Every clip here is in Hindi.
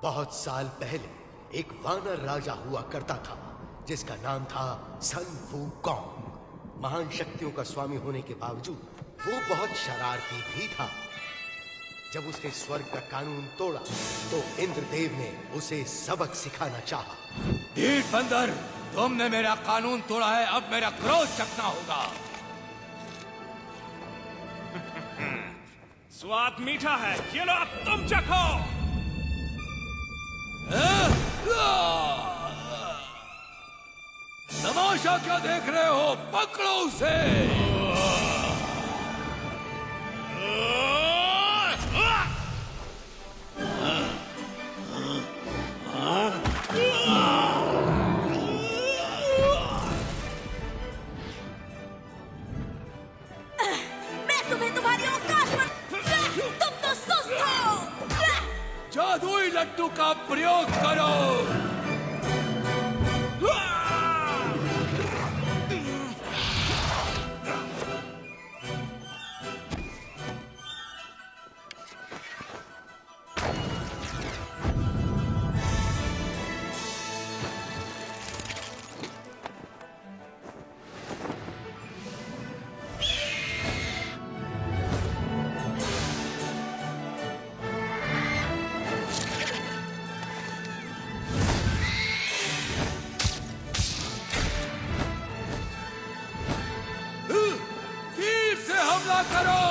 बहुत साल पहले एक वानर राजा हुआ करता था जिसका नाम था सन वूकॉन्ग। महान शक्तियों का स्वामी होने के बावजूद वो बहुत शरारती भी था। जब उसने स्वर्ग का कानून तोड़ा तो इंद्रदेव ने उसे सबक सिखाना चाहा। ढीठ बंदर, तुमने मेरा कानून तोड़ा है, अब मेरा क्रोध चखना होगा। स्वाद मीठा है, ये लो अब तुम चखो। तमाशा क्या देख रहे हो, पकड़ो उसे। मैं तुम्हें तुम्हारी औकात पर, तुम तो सुस्त हो। जादुई लड्डू का प्रयोग करो। हमला करो।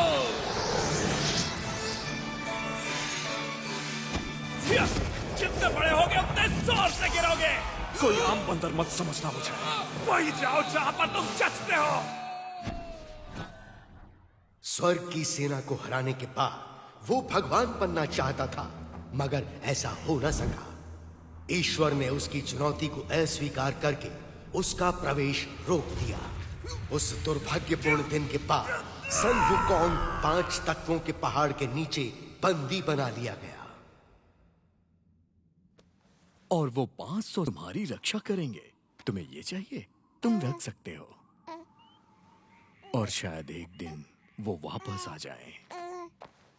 जितने बड़े होगे उतने जोर से गिरोगे। कोई आम बंदर मत समझना मुझे, वही जाओ जहां पर तुम जचते हो। स्वर्ग की सेना को हराने के बाद वो भगवान बनना चाहता था, मगर ऐसा हो न सका। ईश्वर ने उसकी चुनौती को अस्वीकार करके उसका प्रवेश रोक दिया। उस दुर्भाग्यपूर्ण दिन के बाद सन वूकॉन्ग 5 तत्वों के पहाड़ के नीचे बंदी बना लिया गया। और वो 500 तुम्हारी रक्षा करेंगे। तुम्हें ये चाहिए, तुम रख सकते हो। और शायद एक दिन वो वापस आ जाए।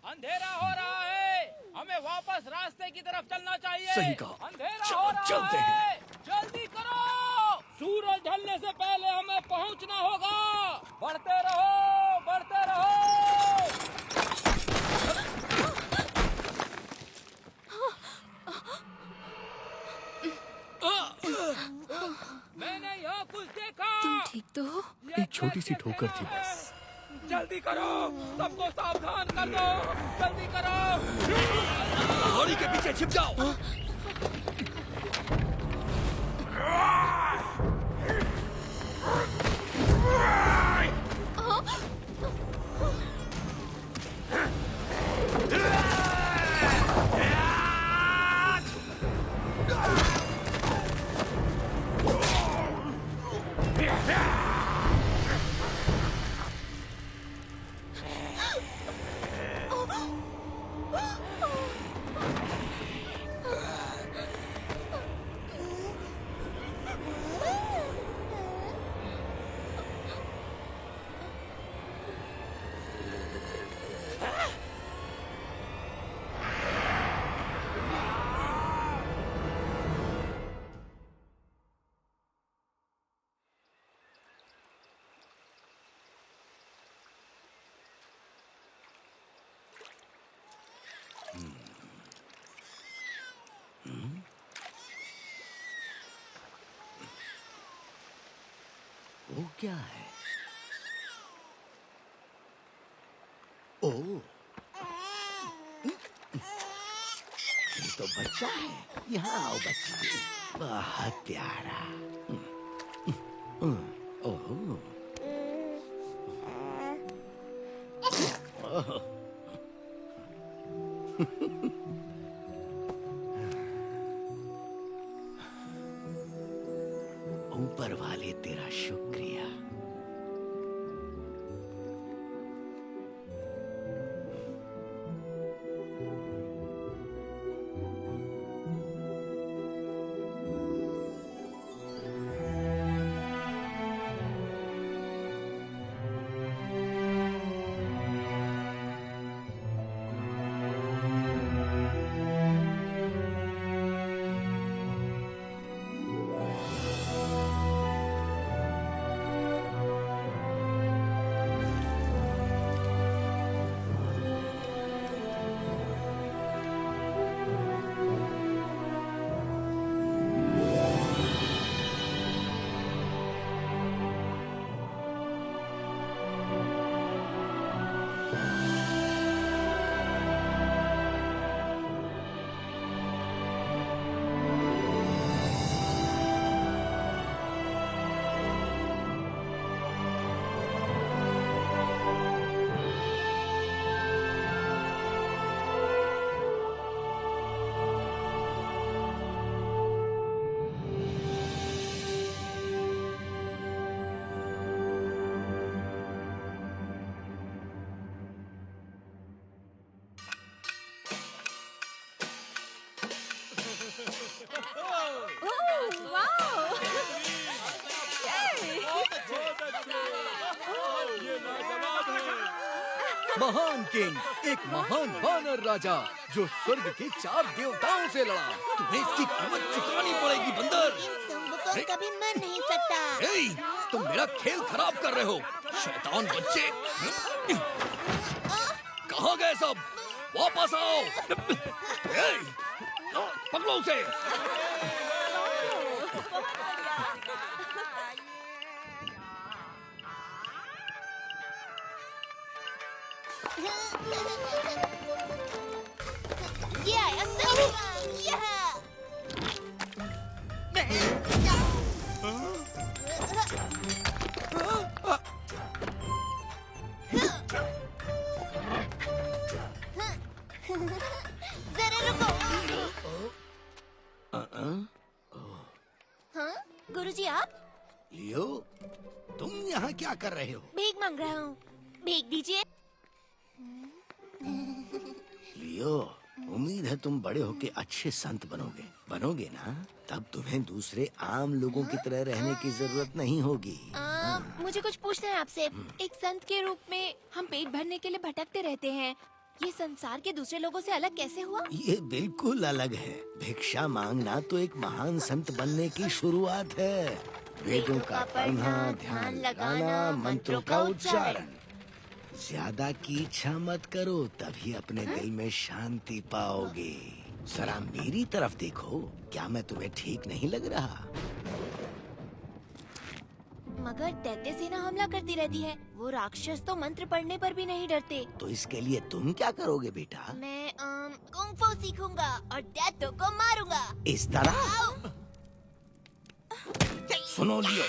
अंधेरा हो रहा है, हमें वापस रास्ते की तरफ चलना चाहिए। सही कहा। अंधेरा हो रहा चलते है, हैं। जल्दी करो। सूरज ढलने से पहले हमें पहुंचना होगा। बढ़ते रहो, बढ़ते रहो। मैंने यहाँ कुछ देखा। तुम ठीक तो हो? एक छोटी सी ठोकर थी बस। जल्दी करो, सबको सावधान कर दो। जल्दी करो। घोड़ी के पीछे छिप जाओ। वो क्या है? ओ, ये तो बच्चा है। यहाँ आओ बच्चे, बहुत प्यारा। ओह, ऊपर वाले तेरा शुक्रिया। महान किंग, एक महान वानर राजा जो स्वर्ग के 4 देवताओं से लड़ा। तुम्हें इसकी कीमत चुकानी पड़ेगी बंदर। इन सुंग को कभी मर नहीं सकता। ए, तुम मेरा खेल खराब कर रहे हो, शैतान बच्चे। कहाँ गए सब? वापस आओ। ए, पकड़ो उसे। ये आया सिंबा, यह। जरा रुको। हाँ, गुरुजी आप? लियो, तुम यहाँ क्या कर रहे हो? भीख मांग रहा हूँ, भीख दीजिए। लियो, उम्मीद है तुम बड़े होके अच्छे संत बनोगे ना? तब तुम्हें दूसरे आम लोगों की तरह रहने की जरूरत नहीं होगी। मुझे कुछ पूछना है आपसे। एक संत के रूप में हम पेट भरने के लिए भटकते रहते हैं। ये संसार के दूसरे लोगों से अलग कैसे हुआ? ये बिल्कुल अलग है। भिक्षा मांगना तो एक महान संत बनने की शुरुआत है। वेदों का पढ़ना, ध्यान लगाना, मंत्रों का उच्चारण। ज्यादा की इच्छा मत करो, तभी अपने दिल में शांति पाओगे। जरा मेरी तरफ देखो, क्या मैं तुम्हें ठीक नहीं लग रहा? मगर दैत्य सेना हमला करती रहती है। वो राक्षस तो मंत्र पढ़ने पर भी नहीं डरते। तो इसके लिए तुम क्या करोगे बेटा? मैं कुंग फू सीखूंगा और दैत्यों को मारूंगा। इस तरह? सुनो लियो,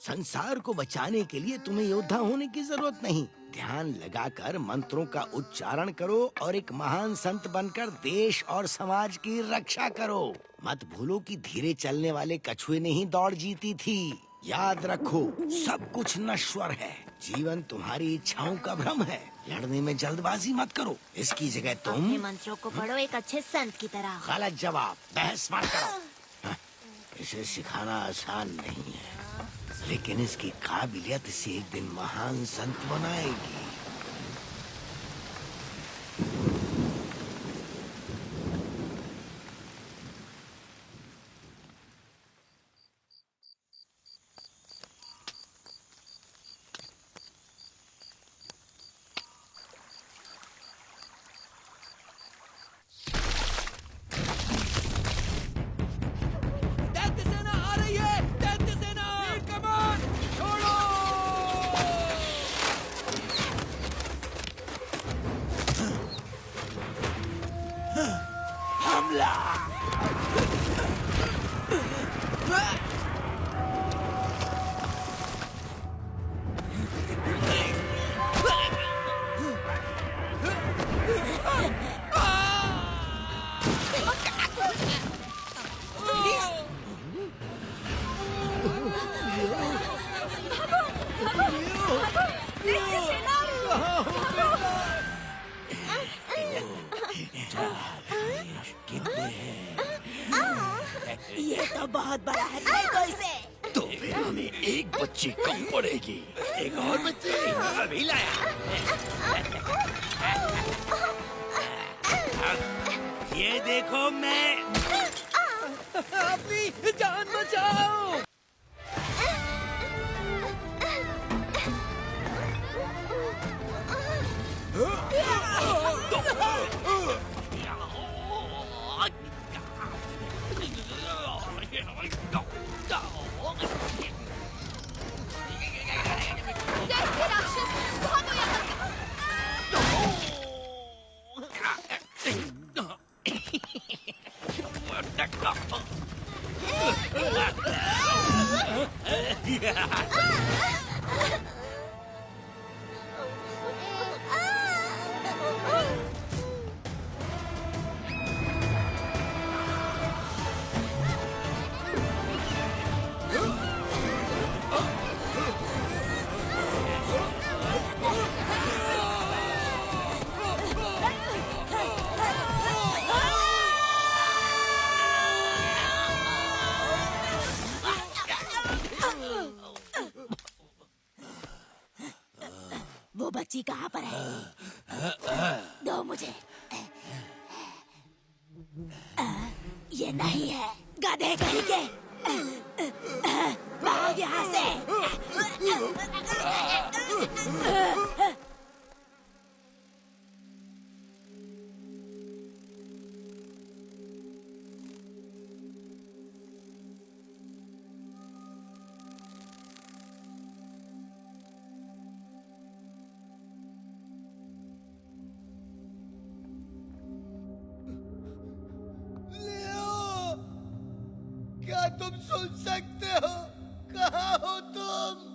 संसार को बचाने के लिए तुम्हें योद्धा होने की जरूरत नहीं। ध्यान लगाकर मंत्रों का उच्चारण करो और एक महान संत बनकर देश और समाज की रक्षा करो। मत भूलो कि धीरे चलने वाले कछुए ने ही दौड़ जीती थी। याद रखो, सब कुछ नश्वर है। जीवन तुम्हारी इच्छाओं का भ्रम है। लड़ने में जल्दबाजी मत करो। इसकी जगह तुम अपने मंत्रों को पढ़ो एक अच्छे संत की तरह। गलत जवाब, बहस मत करो। हाँ, इसे सिखाना आसान नहीं है, लेकिन इसकी काबिलियत इसे एक दिन महान संत बनाएगी। दैत्य सेना आ रही है! दैत्य सेना! कमान! छोड़ो! हमला! ये तो बहुत बड़ा है, देखो इसे। तो फिर हमें एक बच्ची कम पड़ेगी। एक और बच्चे अभी लाया। ये देखो, मैं अपनी जान बचाओ! दैत्य राक्षस, बहुत हो यहाँ से। मुझे। ये नहीं है, गधे कहीं के। भाग यहाँ से। लियो, क्या तुम सुन सकते हो? कहाँ हो तुम?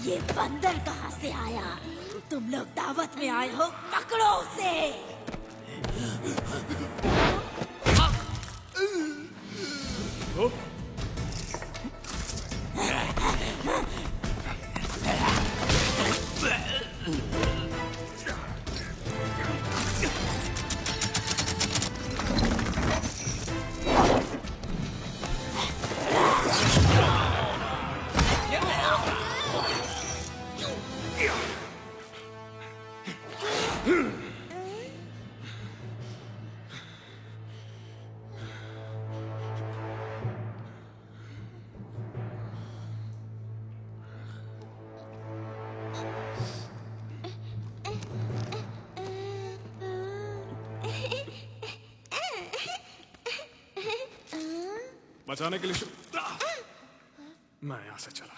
ये बंदर कहाँ से आया? तुम लोग दावत में आए हो, पकड़ो उसे। बचाने के लिए मैं यहां से चला।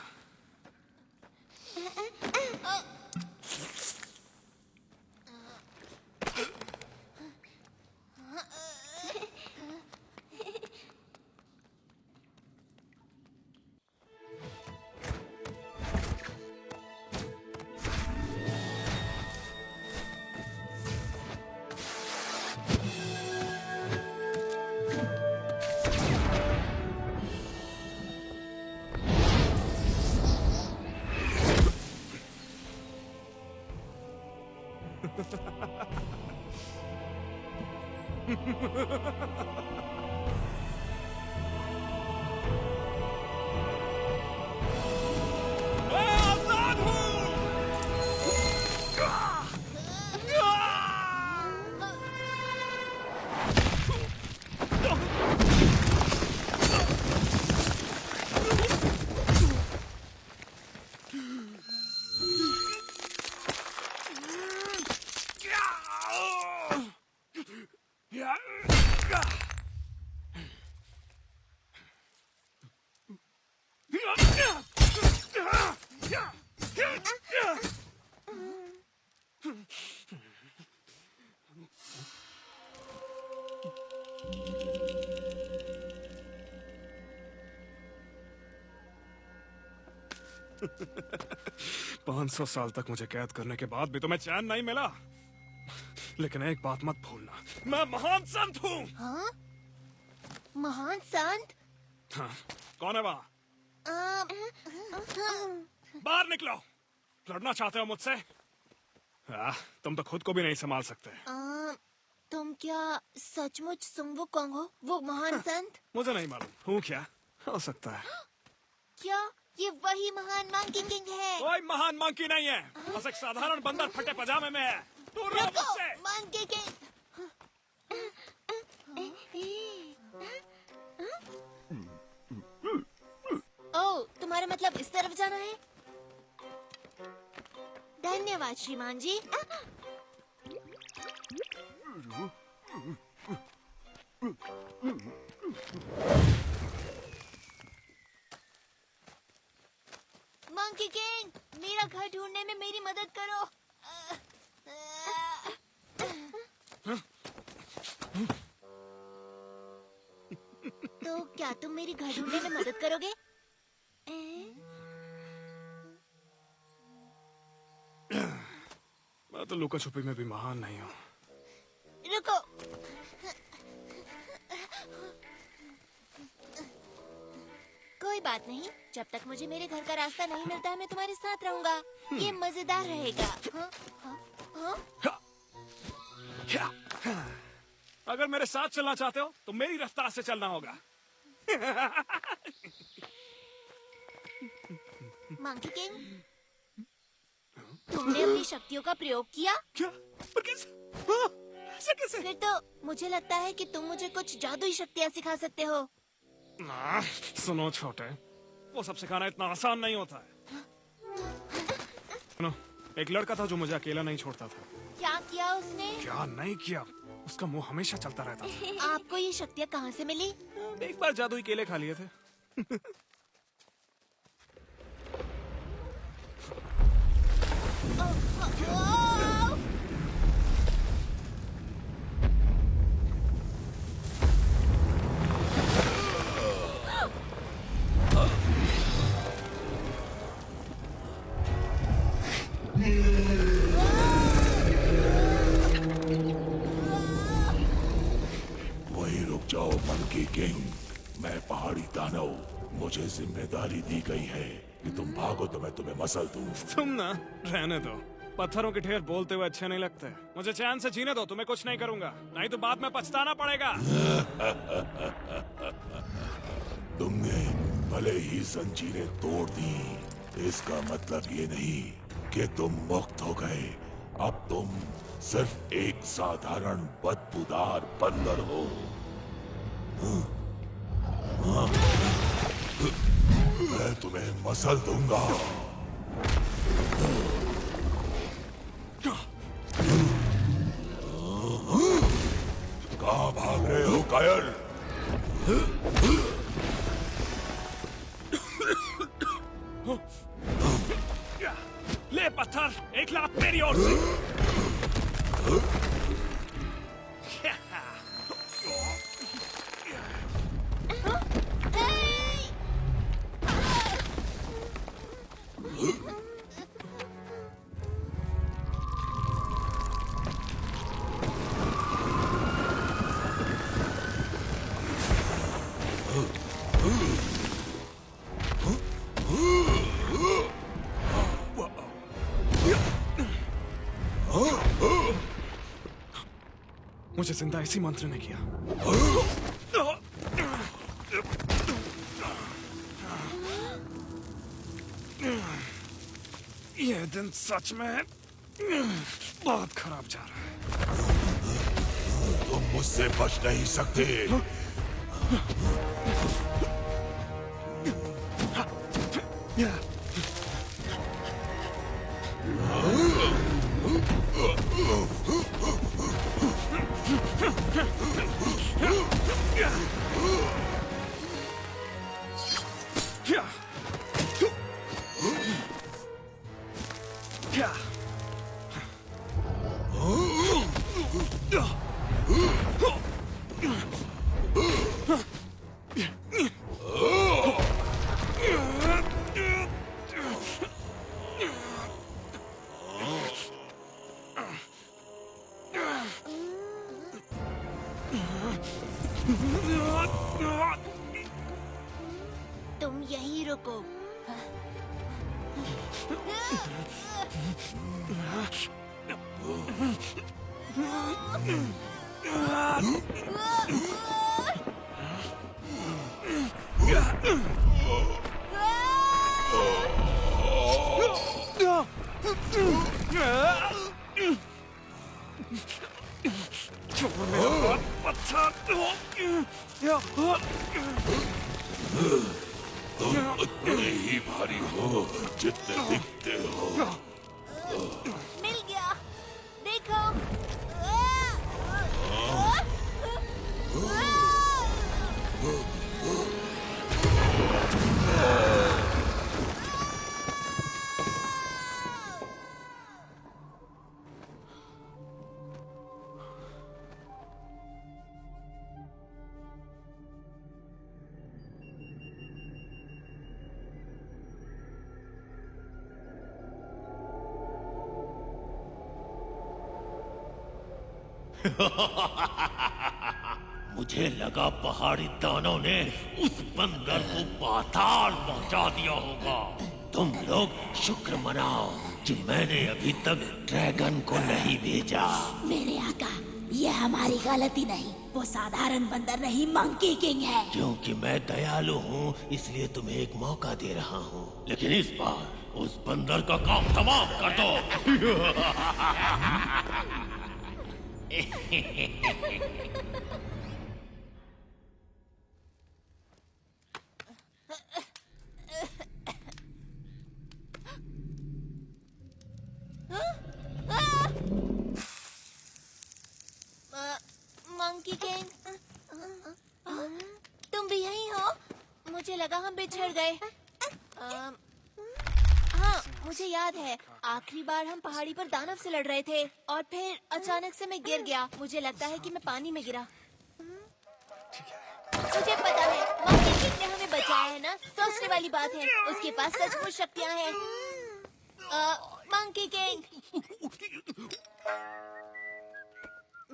मैं आजाद हूं। पाँच सौ साल तक मुझे कैद करने के बाद भी तुम्हें चैन नहीं मिला। लेकिन एक बात मत भूलना, मैं महान संत हूँ। हाँ? महान संत? हाँ, कौन है वहाँ? बाहर निकलो। लड़ना चाहते हो मुझसे? तुम तो खुद को भी नहीं संभाल सकते। तुम क्या सचमुच सुंग वुकोंग हो, वो महान संत? मुझे नहीं मालूम हूँ क्या, हो सकता है। क्या ये वही महान मंकी किंग है? कोई महान मंकी नहीं है, बस एक साधारण बंदर फटे पजामे में है। दूर रहो रुको, मुझसे। Monkey king. ओह, तुम्हारा मतलब इस तरफ जाना है? धन्यवाद श्रीमान जी। मंकी किंग, मेरा घर ढूंढने में मेरी मदद करो। तो क्या तुम मेरी घर ढूंढने में मदद करोगे? मैं तो लुका छुपी में भी महान नहीं हूँ। रुको। कोई बात नहीं, जब तक मुझे मेरे घर का रास्ता नहीं मिलता है मैं तुम्हारे साथ रहूंगा। ये मजेदार रहेगा। अगर मेरे साथ चलना चाहते हो तो मेरी रफ्तार से चलना होगा। मंकी किंग, तुमने अपनी शक्तियों का प्रयोग किया? क्या? पर कैसे? हाँ, ऐसे कैसे? फिर तो मुझे लगता है कि तुम मुझे कुछ जादुई शक्तियाँ सिखा सकते हो। सुनो छोटे, वो सब सिखाना इतना आसान नहीं होता है। सुनो, एक लड़का था जो मुझे अकेला नहीं छोड़ता था। क्या किया उसने? क्या नहीं किया, उसका मुंह हमेशा चलता रहता था। आपको ये शक्तियाँ कहाँ से मिली? एक बार जादुई केले खा लिए थे। वहीं रुक जाओ मंकी किंग, मैं पहाड़ी दानव, मुझे जिम्मेदारी दी गई है कि तुम भागो तो मैं तुम्हें मसल दूं। तुम ना रहने दो, पत्थरों के ढेर बोलते हुए अच्छे नहीं लगते। मुझे चैन से जीने दो, तुम्हें कुछ नहीं करूंगा, नहीं तो बाद में पछताना पड़ेगा। तुमने भले ही जंजीरें तोड़ दी, इसका मतलब ये नहीं कि तुम मुक्त हो गए। अब तुम सिर्फ एक साधारण बदबूदार बंदर हो। मैं तुम्हें मसल दूंगा। कहाँ भाग रहे हो कायल? एक लात मेरी ओर से। मुझे जिंदा इसी मंत्र ने किया। ये दिन सच में बहुत खराब जा रहा है। तुम मुझसे बच नहीं सकते। तुम यहीं रुको। तुम उतने ही भारी हो जितने दिखते हो। मिल गया, देखो। मुझे लगा पहाड़ी दानों ने उस बंदर को पाताल पहुंचा दिया होगा। तुम लोग शुक्र मनाओ कि मैंने अभी तक ड्रैगन को नहीं भेजा। मेरे आका, यह हमारी गलती नहीं, वो साधारण बंदर नहीं, मंकी किंग है। क्योंकि मैं दयालु हूँ इसलिए तुम्हें एक मौका दे रहा हूँ, लेकिन इस बार उस बंदर का काम तमाम कर दो। मंकी किंग, तुम भी यहीं हो? मुझे लगा हम बिछड़ गए। हाँ, मुझे याद है आखिरी बार हम पहाड़ी पर दानव से लड़ रहे थे और फिर अचानक से मैं गिर गया। मुझे लगता है कि मैं पानी में गिरा। मुझे पता है मंकी किंग ने हमें बचाया है ना। सोचने वाली बात है, उसके पास सचमुच शक्तियाँ हैं। मंकी किंग,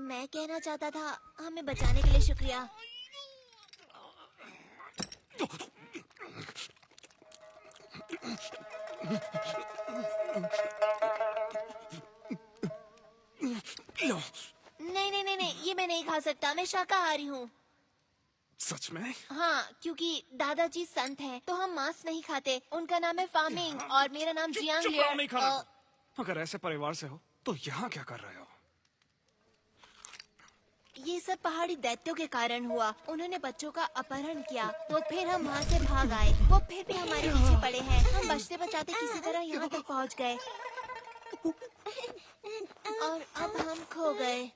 मैं कहना चाहता था हमें बचाने के लिए शुक्रिया। नहीं, ये मैं नहीं खा सकता। मैं शाकाहारी हूँ। सच में? हाँ, क्योंकि दादाजी संत हैं, तो हम मांस नहीं खाते। उनका नाम है फामिंग और मेरा नाम जियांग चुप रहो, नहीं खाना। लिया। अगर ऐसे परिवार से हो तो यहाँ क्या कर रहे हो? ये सब पहाड़ी दैत्यों के कारण हुआ। उन्होंने बच्चों का अपहरण किया, तो फिर हम वहाँ से भाग आए। वो फिर भी हमारे पीछे पड़े हैं। हम बचते बचाते किसी तरह यहाँ तक पहुँच गए और अब हम खो गए।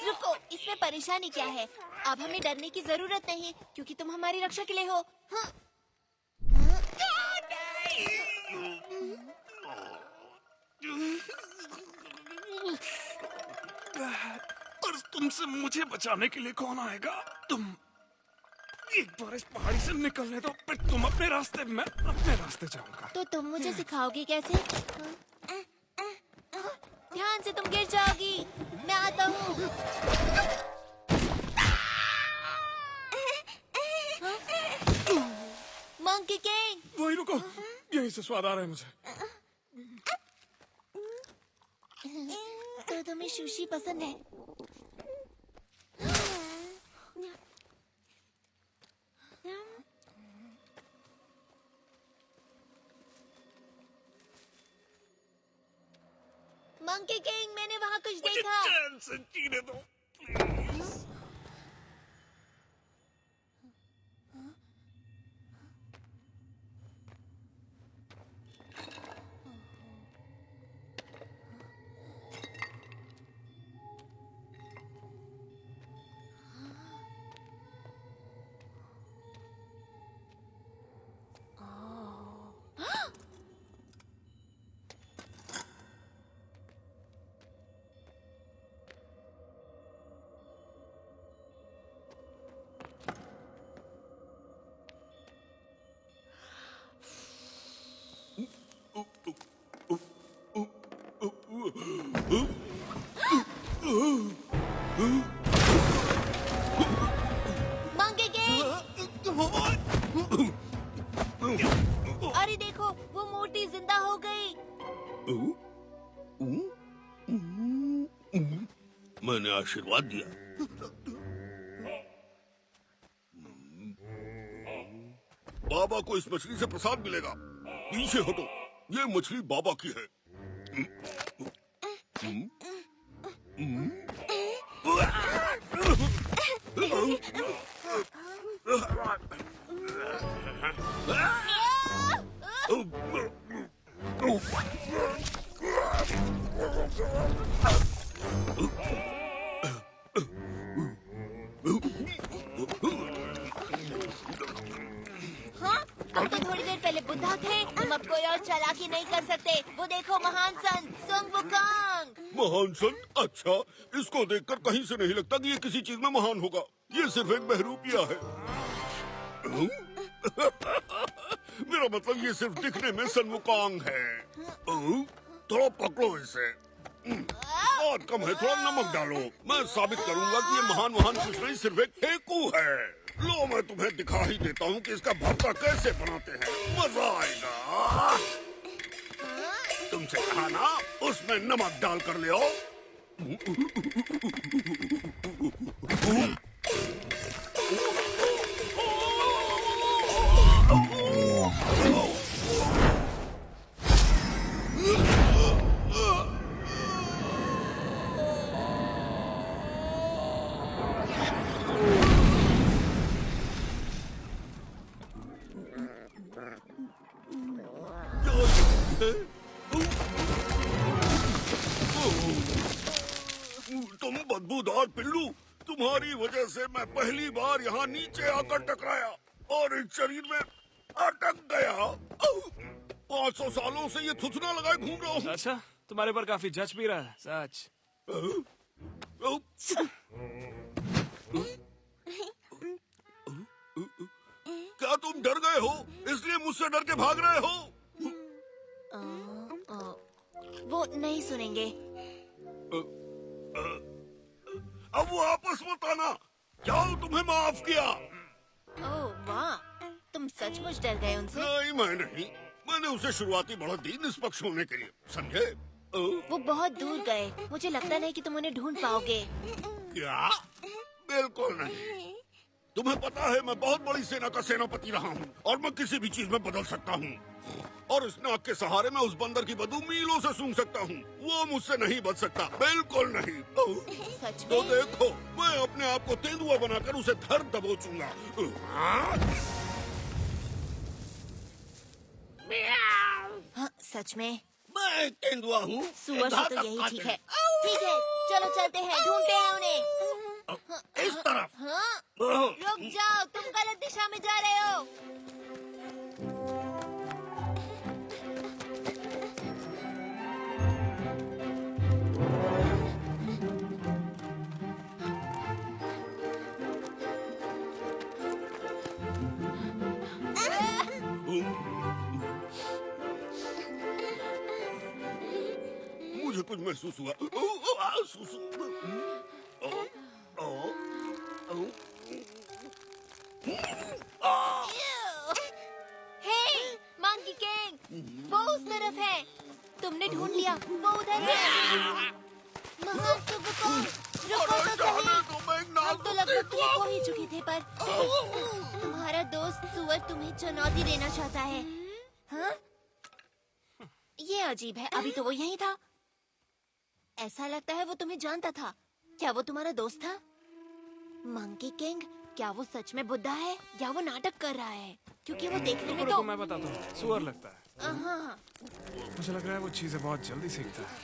रुको, इसमें परेशानी क्या है? अब हमें डरने की जरूरत नहीं, क्योंकि तुम हमारी रक्षा के लिए हो। हाँ। और तुमसे मुझे बचाने के लिए कौन आएगा? तुम एक बार इस पहाड़ी से निकलने दो, फिर तुम अपने रास्ते, मैं अपने रास्ते जाऊंगा। तो तुम मुझे सिखाओगे कैसे? ध्यान से, तुम गिर जाओगी। मैं आता हूँ। Monkey king. वही रुको, यही से स्वाद आ रहा है मुझे। तो तुम्हें सुशी पसंद है? मंकी किंग, मैंने वहाँ कुछ देखा। चैन से जीने दो प्लीज। Monkey king! अरे देखो, वो मोटी जिंदा हो गई। मैंने आशीर्वाद दिया। बाबा को इस मछली से प्रसाद मिलेगा। पीछे हटो, ये मछली बाबा की है। हम तो थोड़ी देर पहले बुद्धा थे। तुम अब कोई और चालाकी नहीं कर सकते। वो देखो, महान संत सुंग वुकांग। महान संत? अच्छा, इसको देखकर कहीं से नहीं लगता कि ये किसी चीज में महान होगा। ये सिर्फ एक बहरूपिया है। मेरा मतलब ये सिर्फ दिखने में सनमुकांग है। थोड़ा पकड़ो इसे। स्वाद कम है, थोड़ा नमक डालो। मैं साबित करूंगा कि ये महान कुछ नहीं, सिर्फ एक ठेकू है। लो, मैं तुम्हें दिखा ही देता हूँ कि इसका भरता कैसे बनाते हैं। मजा आएगा। तुमसे कहा ना, उसमें नमक डाल कर ले आओ। तुम बदबूदार पिल्लू, तुम्हारी वजह से मैं पहली बार यहाँ नीचे आकर टकराया और इस शरीर में अटक गया। 500 सालों से ये थुथना लगाए घूम रहा हूँ। अच्छा, तुम्हारे पर काफी जच भी रहा है, सच। क्या तुम डर गए हो, इसलिए मुझसे डर के भाग रहे हो? वो नहीं सुनेंगे। अब वो आपस मत आना। जाओ, तुम्हें माफ किया। ओह वाह, तुम सचमुच डर गए उनसे? नहीं, मैं नहीं। मैंने उसे शुरुआती बढ़त दी निष्पक्ष होने के लिए, समझे? वो बहुत दूर गए। मुझे लगता नहीं कि तुम उन्हें ढूंढ पाओगे। क्या? बिल्कुल नहीं। तुम्हें पता है, मैं बहुत बड़ी सेना का सेनापति रहा हूँ और मैं किसी भी चीज में बदल सकता हूँ। और इस नाक के सहारे मैं उस बंदर की बदबू मीलों से सूंघ सकता हूँ। वो मुझसे नहीं बच सकता, बिल्कुल नहीं। सच तो में? देखो, मैं अपने आप को तेंदुआ बनाकर उसे धर दबोचूंगा। हाँ, सच में? मैं तेंदुआ हूँ। सुअर से तो यही ठीक है। ठीक है, चलो चलते हैं, ढूंढते हैं उन्हें। तरफ। हाँ? रुक जाओ, तुम गलत दिशा में जा रहे हो। मुझे कुछ महसूस हुआ। सुसु। हे, मंकी किंग, वो उस तरफ है। तुमने ढूंढ लिया, वो उधर है। महान सुगुकोंग, रुको तो सही। हम तो लगभग तुम्हें खो ही चुके थे, पर तुम्हारा दोस्त सुअर तुम्हें चुनौती देना चाहता है। हाँ? ये अजीब है, अभी तो वो यहीं था। ऐसा लगता है वो तुम्हें जानता था। क्या वो तुम्हारा दोस्त था? मंकी किंग, क्या वो सच में बुद्धा है या वो नाटक कर रहा है? क्योंकि वो देखने में तो मैं बताता हूँ, सुअर लगता है। हाँ। मुझे लग रहा है वो चीजें बहुत जल्दी सीखता है।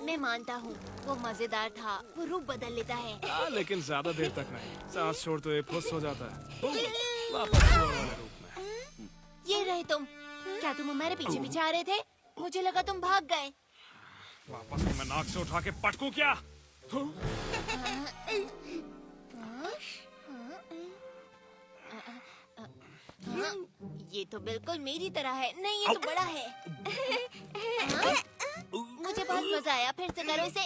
मैं मानता हूँ, वो मजेदार था। वो रूप बदल लेता है। लेकिन ज्यादा देर तक नहीं। सांस छोड़ तो ये फुस हो जाता है। वापस सुअर वाले रूप में। ये रहे तुम। क्या तुम हमारे पीछे पीछे आ रहे थे? मुझे लगा तुम भाग गए। वापस तो मैं नाक से उठा के पटकूं क्या? ये तो बिल्कुल मेरी तरह है। नहीं, ये तो बड़ा है। हाँ? मुझे बहुत मजा आया। फिर से करो इसे।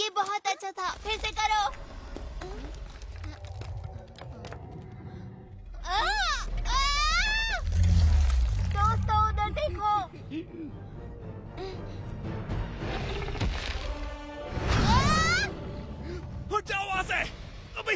ये बहुत अच्छा था। फिर से करो। दोस्तों, उधर देखो। हट जाओ वहां से अभी।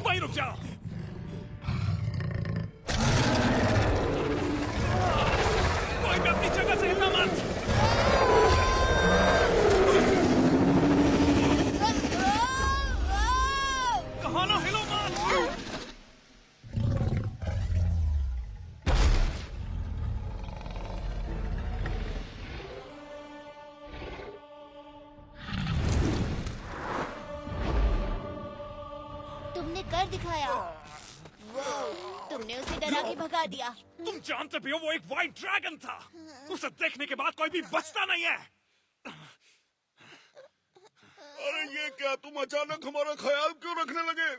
वहीं रुक जाओ। कोई भी अपनी जगह से हिलना मत। कहाँ ना हिलो मत। तुमने कर दिखाया। तुमने उसे डरा के भगा दिया। तुम जानते भी हो वो एक व्हाइट ड्रैगन था। उसे देखने के बाद कोई भी बचता नहीं है। अरे ये क्या, तुम अचानक हमारा ख्याल क्यों रखने लगे?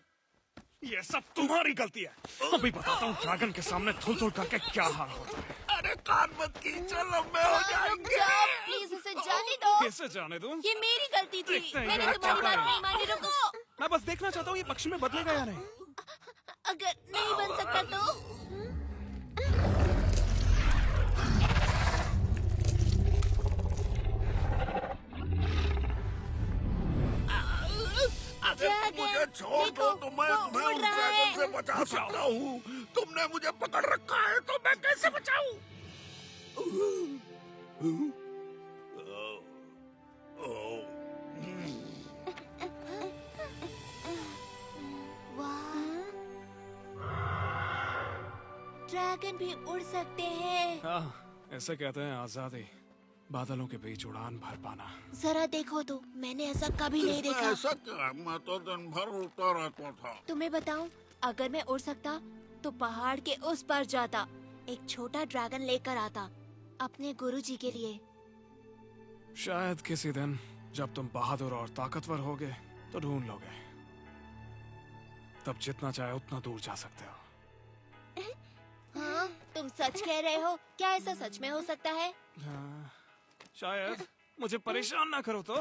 ये सब तुम्हारी गलती है। अभी बताता हूँ ड्रैगन के सामने थुल थुल करके क्या हाल होता है। अरे कान मत कीचो, लंबे हो जाएंगे। प्लीज उसे जाने दो। कैसे जाने दूं? ये मेरी गलती थी। देखते हैं मैंने ये तुम्हारी क्या बात है। नहीं मानी। रुको। मैं बस देखना चाहता हूँ ये पक्षी में बदलेगा या नहीं। अगर नहीं बन सकता तो? मुझे छोड़ दो तो मैं तुम्हें उस ड्रैगन से बचा सकता हूँ। तुमने मुझे पकड़ रखा है तो मैं कैसे बचाऊं? ड्रैगन भी उड़ सकते हैं। हाँ, ऐसे कहते हैं आजादी। बादलों के बीच उड़ान भर पाना। जरा देखो तो, मैंने ऐसा कभी नहीं देखा। ऐसा क्या? मैं तो दिन भर उड़ता रहता था। तुम्हें बताऊं, अगर मैं उड़ सकता तो पहाड़ के उस पार जाता, एक छोटा ड्रैगन लेकर आता अपने गुरुजी के लिए। शायद किसी दिन जब तुम बहादुर और ताकतवर होगे तो ढूंढ लोगे। तब जितना चाहे उतना दूर जा सकते हो। हाँ, तुम सच कह रहे हो? क्या ऐसा सच में हो सकता है? हाँ, शायद। मुझे परेशान ना करो तो।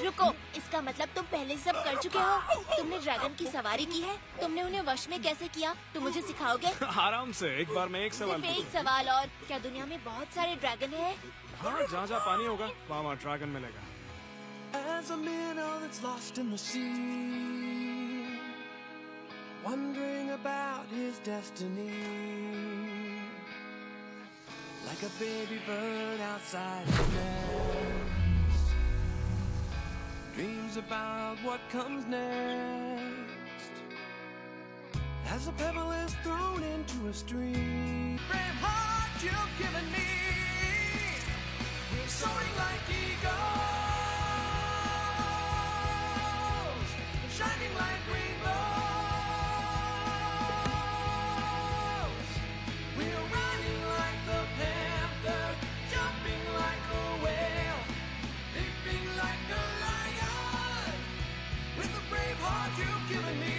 रुको, इसका मतलब तुम पहले सब कर चुके हो। तुमने ड्रैगन की सवारी की है? तुमने उन्हें वश में कैसे किया? तुम मुझे सिखाओगे? आराम से, एक बार में एक सवाल सिर्फ एक पूछूं। सवाल और। क्या दुनिया में बहुत सारे ड्रैगन हैं? हाँ, जहाँ जहाँ पानी होगा वहाँ ड्रैगन मिलेगा। As a minnow that's lost in the sea, wondering about his destiny. Like a baby bird outside his nest, dreams about what comes next. As a pebble is thrown into a stream, brave heart you've given me, we're soaring like eagles, shining like rainbows. We're running like the panther, jumping like a whale, leaping like a lion, with the brave heart you've given me.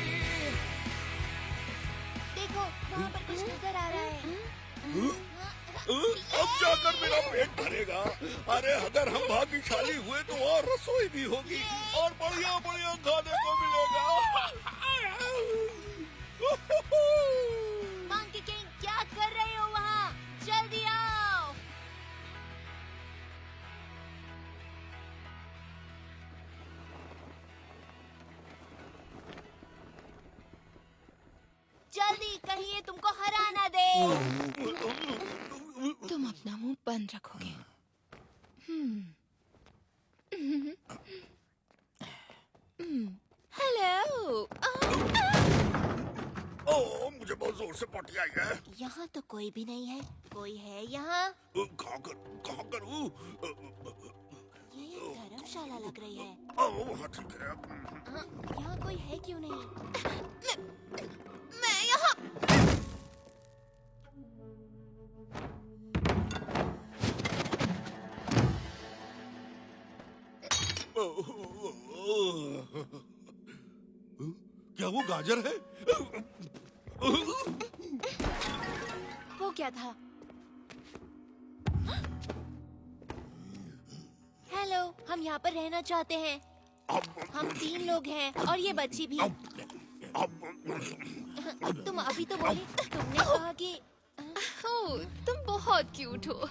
देखो वहाँ पर कुछ नजर आ रहा है। अब जाकर मेरा पेट भरेगा। अरे अगर हम भाग्यशाली हुए तो और रसोई भी होगी और बढ़िया बढ़िया खाने को मिलेगा। मंकी किंग क्या कर रहे हो वहाँ? जल्दी आओ। जल्दी कहीं ये तुमको हरा ना दे। तुम अपना मुंह बंद रखोगे। हेलो। ओह, मुझे बहुत जोर से पोटी आई है। यहाँ तो कोई भी नहीं है। कोई है यहाँ? कहाँ करूँ? ये धर्मशाला लग रही है। वहाँ ठीक है। यहाँ कोई है क्यों नहीं? मैं यहाँ। क्या वो गाजर है? वो क्या था? हेलो, हम यहाँ पर रहना चाहते हैं। हम 3 लोग हैं और ये बच्ची भी। तुम अभी तो बोली, तुमने कहा कि ओह, तुम बहुत क्यूट हो।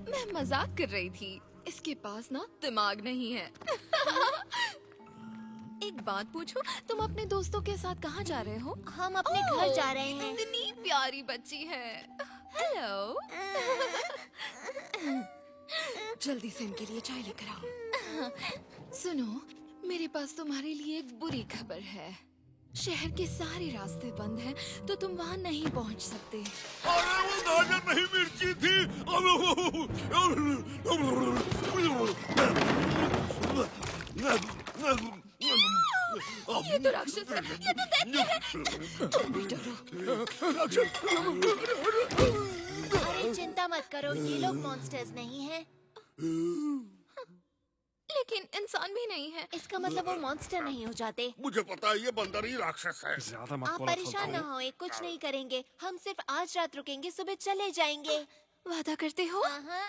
मैं मजाक कर रही थी। इसके पास ना दिमाग नहीं है। एक बात पूछो, तुम अपने दोस्तों के साथ कहाँ जा रहे हो? हम अपने घर जा रहे हैं। इतनी प्यारी बच्ची है। हेलो। जल्दी से इनके लिए चाय लेकर आओ। सुनो, मेरे पास तुम्हारे लिए एक बुरी खबर है। शहर के सारे रास्ते बंद हैं, तो तुम वहाँ नहीं पहुँच सकते। अरे वो गाजर नहीं, मिर्ची थी। ये तो राक्षस है, ये तो दैत्य है। तुम भी डरो। अरे चिंता मत करो, ये लोग मॉन्स्टर्स नहीं हैं। लेकिन इंसान भी नहीं है। इसका मतलब वो मॉन्स्टर नहीं हो जाते। मुझे पता है ये बंदर ही राक्षस है। ज्यादा मत आप बोलो। परेशान ना होए, कुछ नहीं करेंगे। हम सिर्फ आज रात रुकेंगे, सुबह चले जाएंगे। वादा करते हो? हाँ,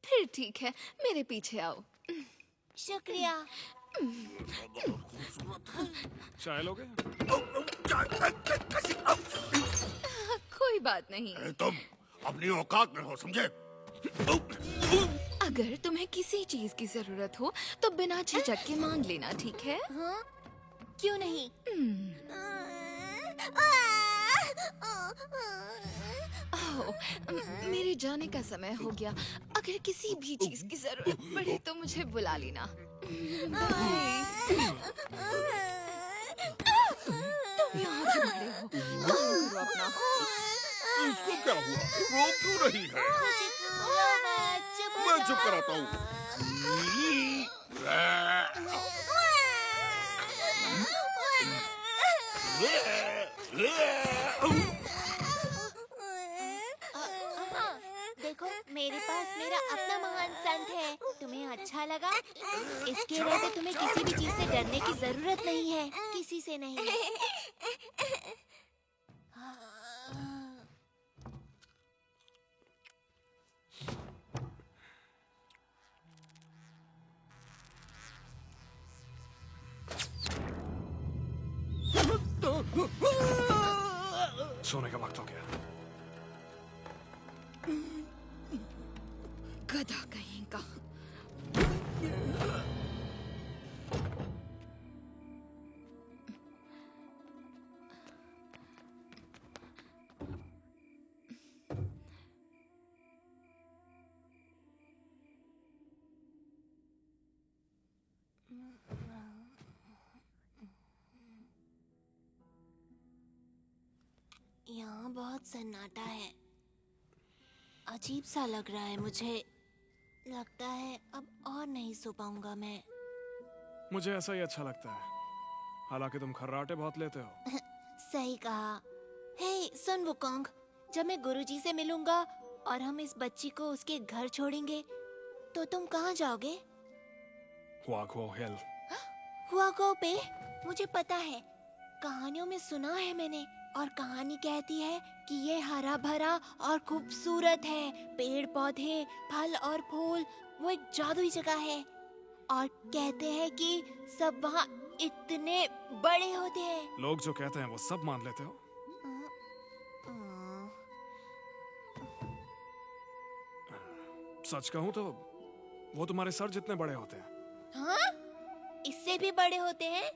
फिर ठीक है, मेरे पीछे आओ। शुक्रिया। चाय लोगे? कोई बात नहीं। तुम अपनी औकात में हो, समझे? अगर तुम्हें किसी चीज की जरूरत हो तो बिना झिझक के मांग लेना, ठीक है? हाँ? क्यों नहीं? ओह, मेरे जाने का समय हो गया। अगर किसी भी चीज की जरूरत पड़े तो मुझे बुला लेना। तुम यहाँ क्यों खड़े हो? काम करो अपना। इसको क्या हुआ? रो क्यों रही है? मैं चुप कराता हूँ। देखो, मेरे पास मेरा अपना महान संत है। तुम्हें अच्छा लगा? इसके रहते तुम्हें किसी भी चीज से डरने की जरूरत नहीं है, किसी से नहीं। सोने का वक्त हो गया। गधा कहीं का। यहाँ बहुत सन्नाटा है। अजीब सा लग रहा है मुझे। लगता है अब और नहीं सो पाऊंगा मैं। मुझे ऐसा ही अच्छा लगता है, हालांकि तुम खर्राटे बहुत लेते हो। सही कहा। हे सुन वुकोंग, जब मैं गुरुजी से मिलूंगा और हम इस बच्ची को उसके घर छोड़ेंगे तो तुम कहाँ जाओगे? हुआगो हिल। हुआगो पे? मुझे पता है, कहानियों में सुना है मैंने। और कहानी कहती है कि ये हरा भरा और खूबसूरत है। पेड़ पौधे, फल और फूल, वो एक जादुई जगह है। और कहते हैं कि सब वहाँ इतने बड़े होते हैं। लोग जो कहते हैं वो सब मान लेते हो? सच कहूँ तो वो तुम्हारे सर जितने बड़े होते हैं। हाँ? इससे भी बड़े होते हैं?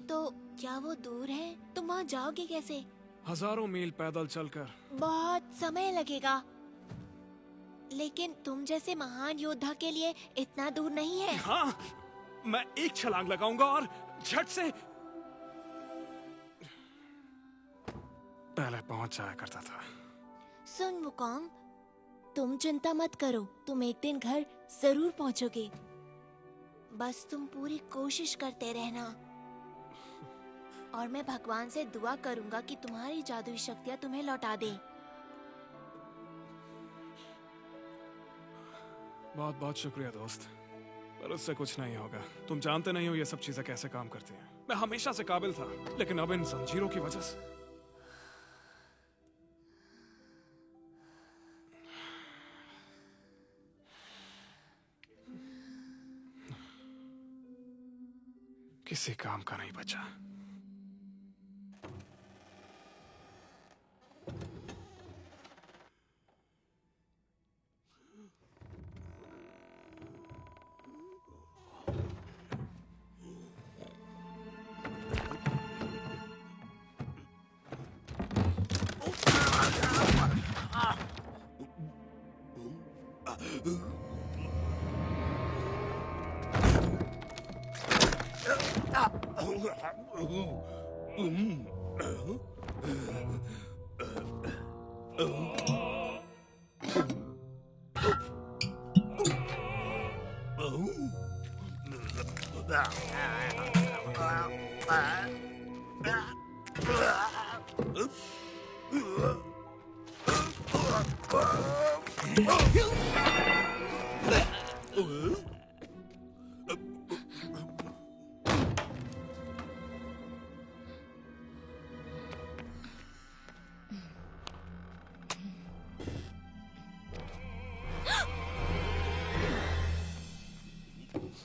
तो क्या वो दूर है? तुम वहाँ जाओगे कैसे? हजारों मील पैदल चलकर। बहुत समय लगेगा। लेकिन तुम जैसे महान योद्धा के लिए इतना दूर नहीं है। हाँ, मैं एक छलांग लगाऊंगा और झट से पहले पहुंच जाया करता था। सुन वुकोंग, तुम चिंता मत करो, तुम एक दिन घर जरूर पहुंचोगे। बस तुम पूरी कोशिश करते रहना। और मैं भगवान से दुआ करूंगा कि तुम्हारी जादुई शक्तियां तुम्हें लौटा दे। बहुत बहुत शुक्रिया दोस्त, पर उससे कुछ नहीं होगा। तुम जानते नहीं हो ये सब चीजें कैसे काम करती हैं। मैं हमेशा से काबिल था, लेकिन अब इन जंजीरों की वजह से। किसी काम का नहीं बचा।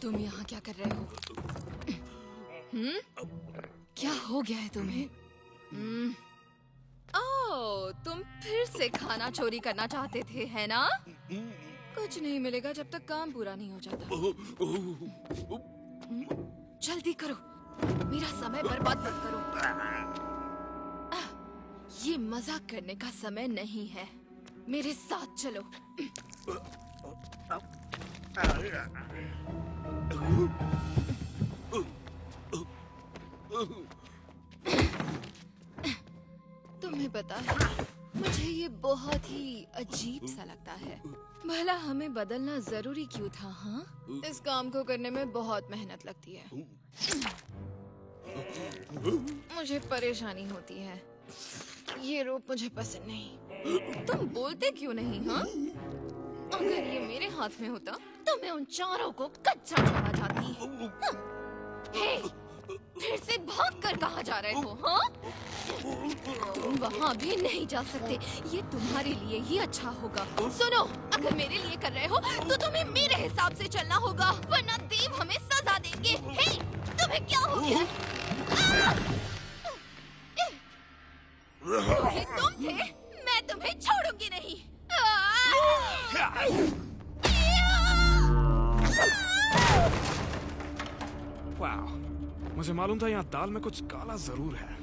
तुम यहाँ क्या कर रहे हो? क्या हो गया है तुम्हें? ओह, तुम फिर से खाना चोरी करना चाहते थे, है ना? कुछ नहीं मिलेगा जब तक काम पूरा नहीं हो जाता। जल्दी करो, मेरा समय बर्बाद मत करो। ये मजाक करने का समय नहीं है। मेरे साथ चलो। तुम्हें पता है, मुझे ये बहुत ही अजीब सा लगता है। भला हमें बदलना जरूरी क्यों था? हाँ, इस काम को करने में बहुत मेहनत लगती है। मुझे परेशानी होती है। ये रूप मुझे पसंद नहीं। तुम बोलते क्यों नहीं? हाँ, अगर ये मेरे हाथ में होता तो मैं उन चारों को कच्चा छोड़ा जाती। हाँ। हे, फिर से भागकर कहाँ जा रहे हो? हाँ, तुम वहाँ भी नहीं जा सकते। ये तुम्हारे लिए ही अच्छा होगा। सुनो, अगर मेरे लिए कर रहे हो तो तुम्हें मेरे हिसाब से चलना होगा, वरना देव हमें सजा देंगे। हे, तुम्हें क्या हो गया? ये तुम थे? मैं तुम्हें छोड़ूंगी नहीं। वाह, मुझे मालूम था यहाँ दाल में कुछ काला जरूर है।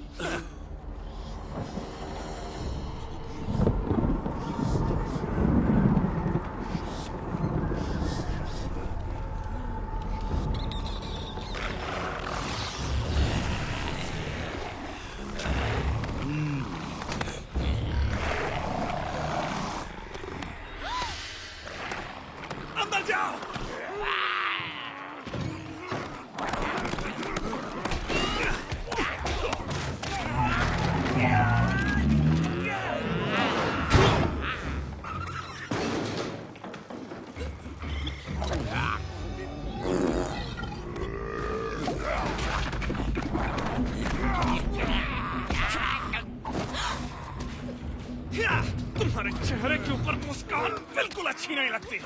के ऊपर मुस्कान बिल्कुल अच्छी नहीं लगती।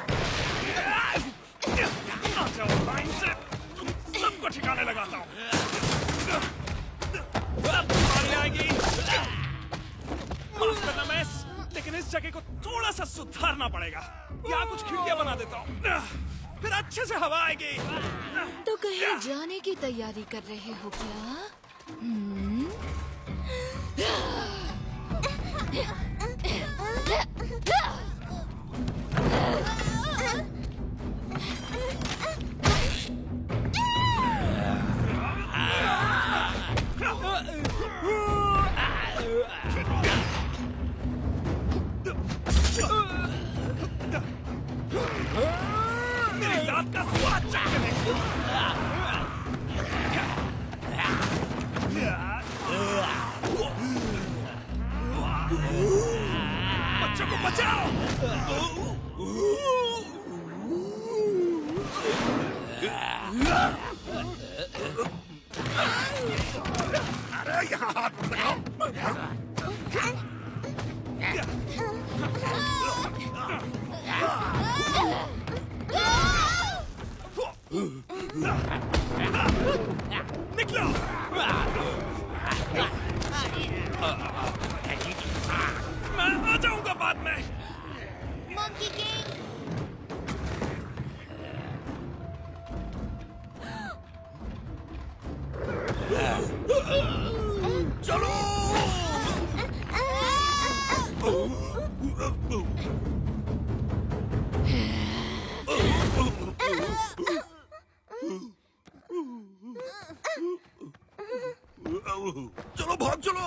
आ जाओ लाइन से, तुम सबको ठिकाने लगाता हूँ। अब तुम्हारी आएगी। माफ करना मिस, लेकिन इस जगह को थोड़ा सा सुधारना पड़ेगा। यहाँ कुछ खिड़कियाँ बना देता हूँ, फिर अच्छे से हवा आएगी। तो कहीं जाने की तैयारी कर रहे हो क्या? मेरी दांत का स्वाद चखने। बच्चों को बचाओ। अरे यहाँ हाथ मत लगाओ। निकलो। मैं आ जाऊंगा बाद में। मंकी किंग, चलो। चलो भाग चलो।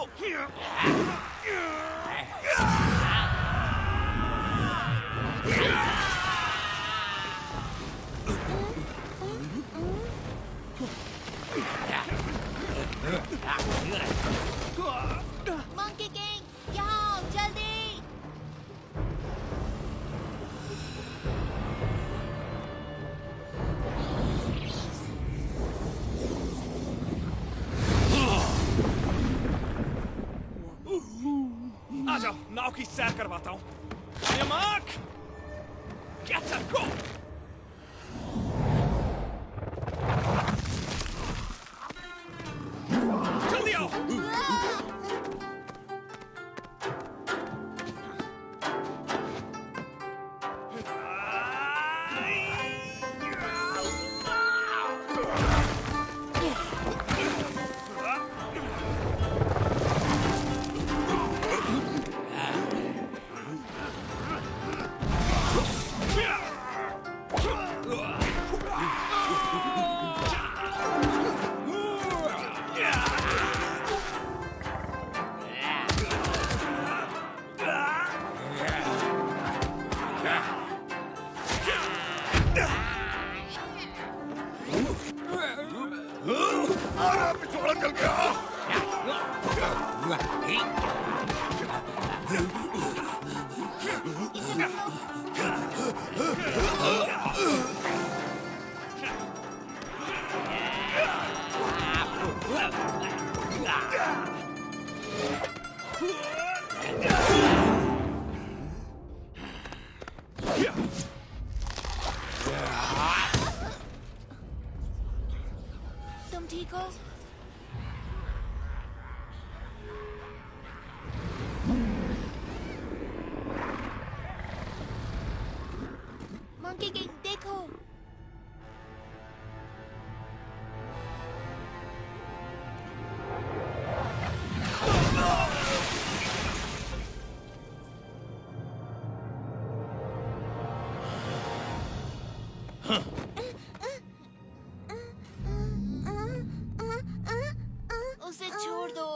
मंकी किंग, यहाँ आओ जल्दी। आ जाओ, नाव की सैर करवाता हूँ। मार्क, गेट अप, गो। जल्दी आओ। पिछोड़ा चल गया। तुम ठीक हो? मंकी किंग, देखो। उसे छोड़ दो।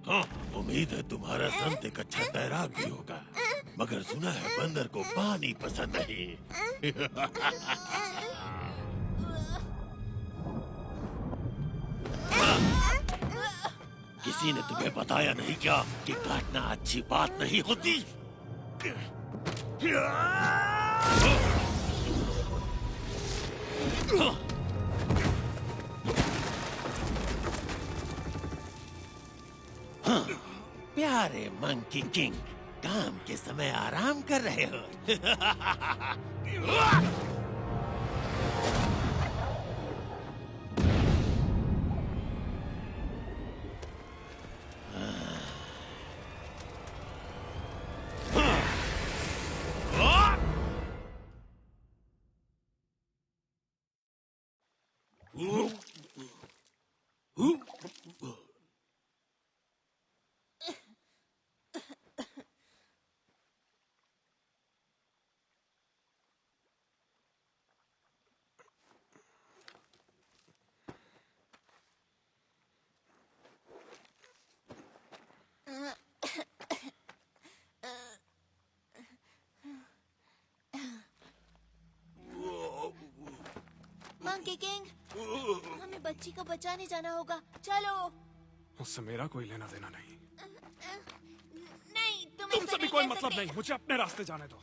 हाँ, उम्मीद है तुम्हारा संत एक अच्छा तैराक भी होगा, मगर सुना है बंदर को पानी पसंद नहीं। किसी ने तुम्हें बताया नहीं क्या कि काटना अच्छी बात नहीं होती? प्यारे मंकी किंग, काम के समय आराम कर रहे हो। मंकी किंग, हमें बच्ची को बचाने जाना होगा। चलो। उससे मेरा कोई लेना देना नहीं। नहीं, तुमसे भी कोई मतलब नहीं। मुझे अपने रास्ते जाने दो।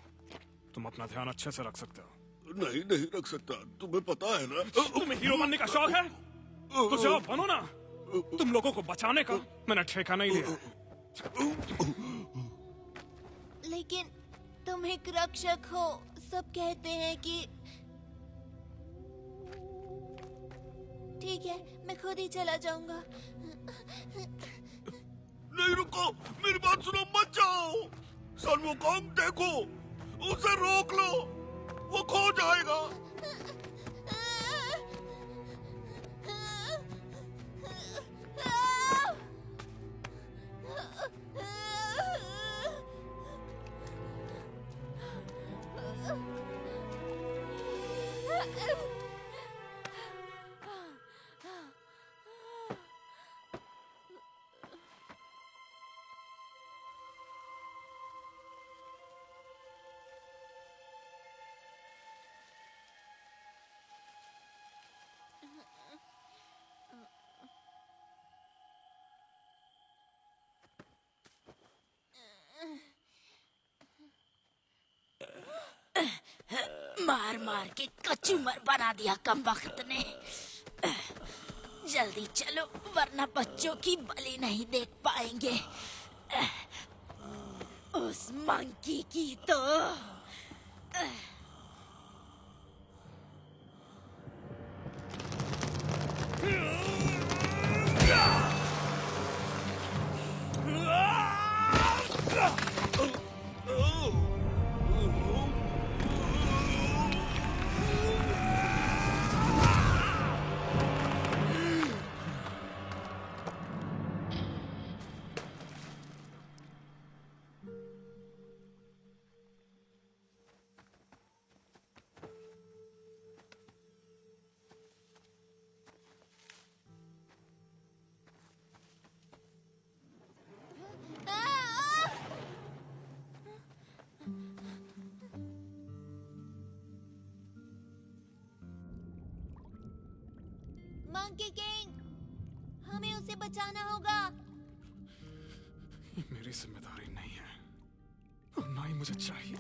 तुम अपना ध्यान अच्छे से रख सकते हो। नहीं नहीं रख सकता, तुम्हें पता है ना। तुम्हें हीरो बनने का शौक है तो जाओ बनो ना। तुम लोगों को बचाने का मैंने ठेका नहीं लिया। लेकिन तुम एक रक्षक हो। सब कहते हैं कि ठीक है, मैं खुद ही चला जाऊंगा। नहीं रुको, मेरी बात सुनो, मत जाओ। सन वुकोंग देखो, उसे रोक लो, वो खो जाएगा। मार मार के कचूमर बना दिया कमबख्त ने। जल्दी चलो वरना बच्चों की बलि नहीं देख पाएंगे। उस मंकी की तो मंकी किंग, हमें उसे बचाना होगा। ये मेरी जिम्मेदारी नहीं है और ना ही मुझे चाहिए।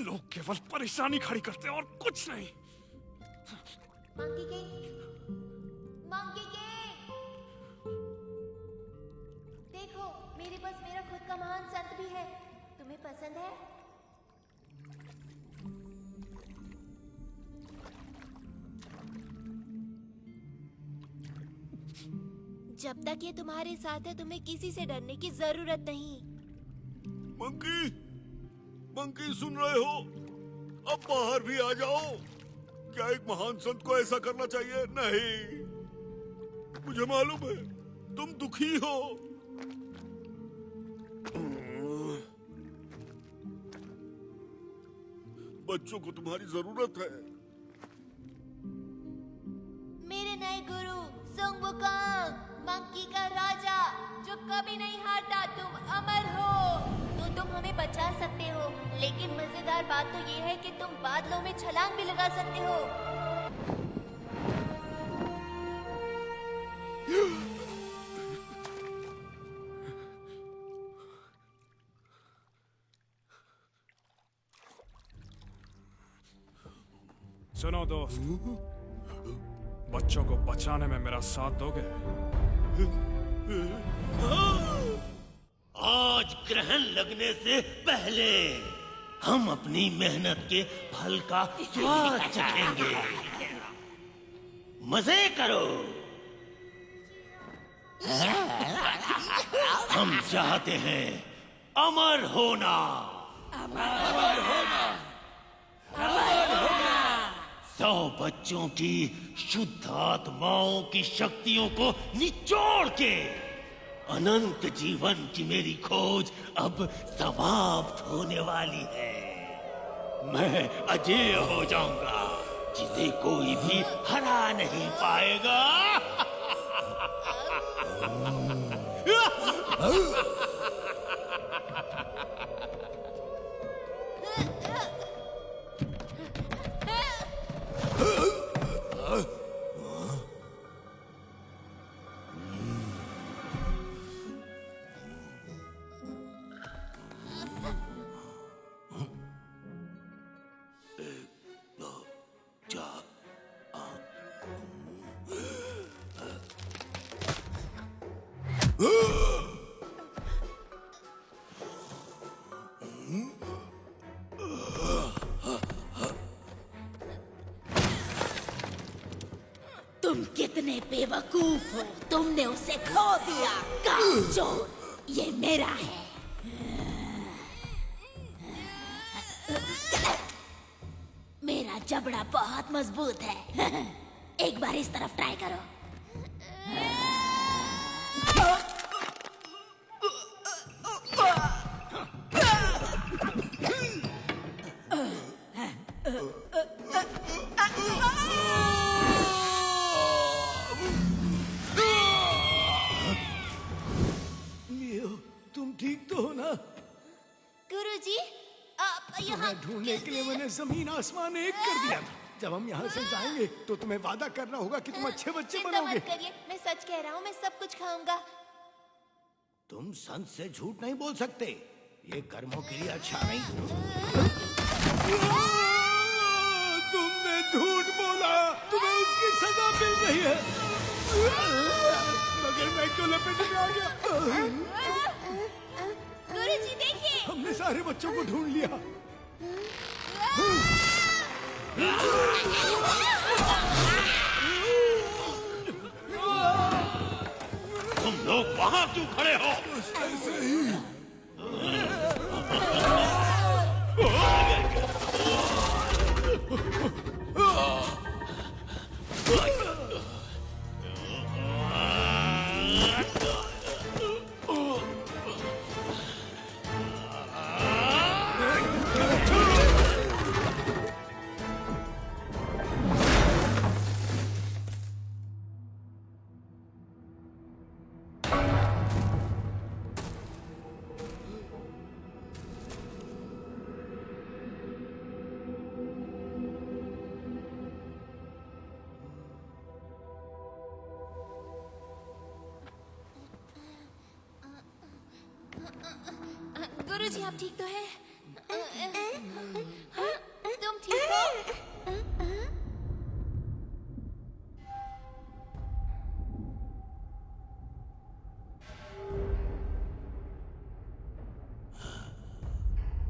लोग केवल परेशानी खड़ी करते हैं और कुछ नहीं। मंकी किंग, मंकी किंग, देखो मेरे पास मेरा खुद का महान संत भी है। तुम्हें पसंद है? जब तक ये तुम्हारे साथ है तुम्हें किसी से डरने की जरूरत नहीं। मंकी, मंकी सुन रहे हो? अब बाहर भी आ जाओ। क्या एक महान संत को ऐसा करना चाहिए? नहीं, मुझे मालूम है तुम दुखी हो। बच्चों को तुम्हारी जरूरत है। मेरे नए गुरु सुंग वुकोंग, मंकी का राजा जो कभी नहीं हारता, तुम अमर हो। तो तुम हमें बचा सकते हो, लेकिन मजेदार बात तो ये है कि तुम बादलों में छलांग भी लगा सकते हो। सुनो दोस्त, बच्चों को बचाने में मेरा साथ दोगे? ग्रहण लगने से पहले हम अपनी मेहनत के फल का स्वाद चखेंगे। मजे करो। हम चाहते हैं अमर होना। 100 बच्चों की शुद्ध आत्माओं की शक्तियों को निचोड़ के अनंत जीवन की मेरी खोज अब समाप्त होने वाली है। मैं अजेय हो जाऊंगा, जिसे कोई भी हरा नहीं पाएगा। तुम कितने बेवकूफ हो, तुमने उसे खो दिया। कामचोर, ये मेरा है। मेरा जबड़ा बहुत मजबूत है। एक बार इस तरफ ट्राई करो। तुम ठीक तो हो ना? गुरुजी, आप यहाँ ढूंढने के लिए मैंने जमीन आसमान एक कर दिया था। जब हम यहाँ से जाएंगे तो तुम्हें वादा करना होगा कि तुम अच्छे बच्चे चिंता बनोगे। मत करिए, मैं सच कह रहा हूँ, मैं सब कुछ खाऊंगा। तुम संत से झूठ नहीं बोल सकते, ये कर्मों के लिए अच्छा नहीं। तुमने झूठ बोला, तुम्हें उसकी सजा मिल गई है। मगर मैं क्यों लपेटे में आ गया? गुरुजी देखिए, हमने सारे बच्चों को ढूंढ लिया। तुम लोग वहां क्यों खड़े हो? ऐसे ही। गुरुजी आप ठीक तो हैं? हाँ, तुम ठीक हो?